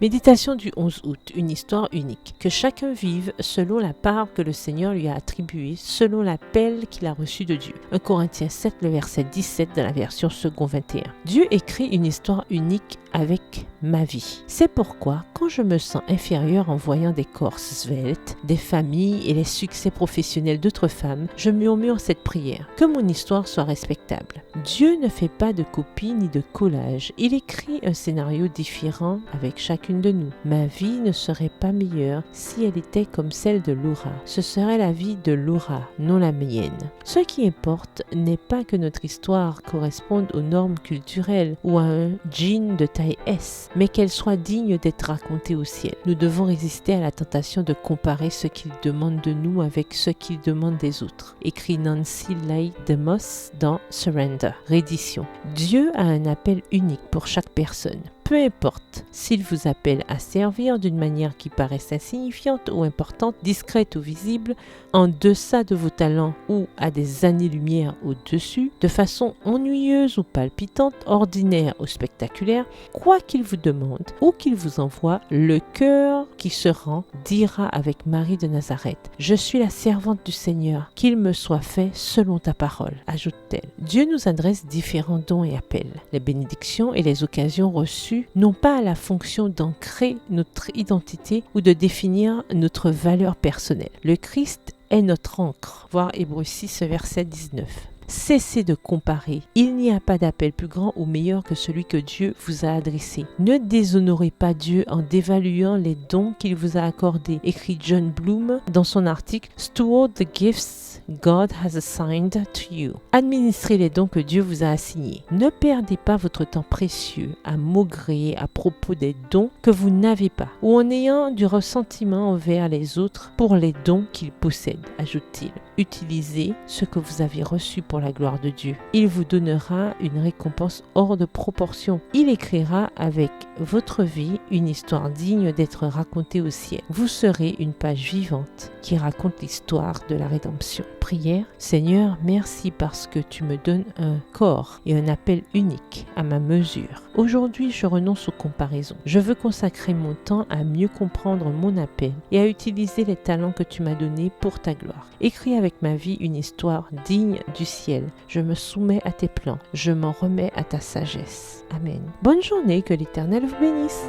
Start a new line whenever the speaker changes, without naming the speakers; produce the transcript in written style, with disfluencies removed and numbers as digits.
Méditation du 11 août, une histoire unique. Que chacun vive selon la part que le Seigneur lui a attribuée, selon l'appel qu'il a reçu de Dieu. 1 Corinthiens 7, le verset 17 de la version second 21. Dieu écrit une histoire unique avec ma vie. C'est pourquoi, quand je me sens inférieure en voyant des corps sveltes, des familles et les succès professionnels d'autres femmes, je murmure cette prière. Que mon histoire soit respectable. Dieu ne fait pas de copie ni de collage. Il écrit un scénario différent avec chacune de nous. Ma vie ne serait pas meilleure si elle était comme celle de Laura. Ce serait la vie de Laura, non la mienne. Ce qui importe n'est pas que notre histoire corresponde aux normes culturelles ou à un jean de taille S, mais qu'elle soit digne d'être racontée au ciel. Nous devons résister à la tentation de comparer ce qu'il demande de nous avec ce qu'il demande des autres. Écrit Nancy Leigh DeMoss dans Surrender, réédition. Dieu a un appel unique pour chaque personne. Peu importe s'il vous appelle à servir d'une manière qui paraisse insignifiante ou importante, discrète ou visible, en deçà de vos talents ou à des années-lumière au-dessus, de façon ennuyeuse ou palpitante, ordinaire ou spectaculaire, quoi qu'il vous demande ou qu'il vous envoie, le cœur qui se rend dira avec Marie de Nazareth: « Je suis la servante du Seigneur, qu'il me soit fait selon ta parole », ajoute-t-elle. Dieu nous adresse différents dons et appels. Les bénédictions et les occasions reçues n'ont pas la fonction d'ancrer notre identité ou de définir notre valeur personnelle. Le Christ est notre ancre. Voir Hébreux 6, verset 19. Cessez de comparer. Il n'y a pas d'appel plus grand ou meilleur que celui que Dieu vous a adressé. Ne déshonorez pas Dieu en dévaluant les dons qu'il vous a accordés, écrit John Bloom dans son article Steward the gifts God has assigned to you. Administrez les dons que Dieu vous a assignés. Ne perdez pas votre temps précieux à maugréer à propos des dons que vous n'avez pas ou en ayant du ressentiment envers les autres pour les dons qu'ils possèdent, ajoute-t-il. Utilisez ce que vous avez reçu pour la gloire de Dieu. Il vous donnera une récompense hors de proportion. Il écrira avec votre vie une histoire digne d'être racontée au ciel. Vous serez une page vivante qui raconte l'histoire de la rédemption. Prière. Seigneur, merci parce que tu me donnes un corps et un appel unique à ma mesure. Aujourd'hui, je renonce aux comparaisons. Je veux consacrer mon temps à mieux comprendre mon appel et à utiliser les talents que tu m'as donnés pour ta gloire. Écris avec ma vie une histoire digne du ciel. Je me soumets à tes plans. Je m'en remets à ta sagesse. Amen. Bonne journée, que l'Éternel vous bénisse.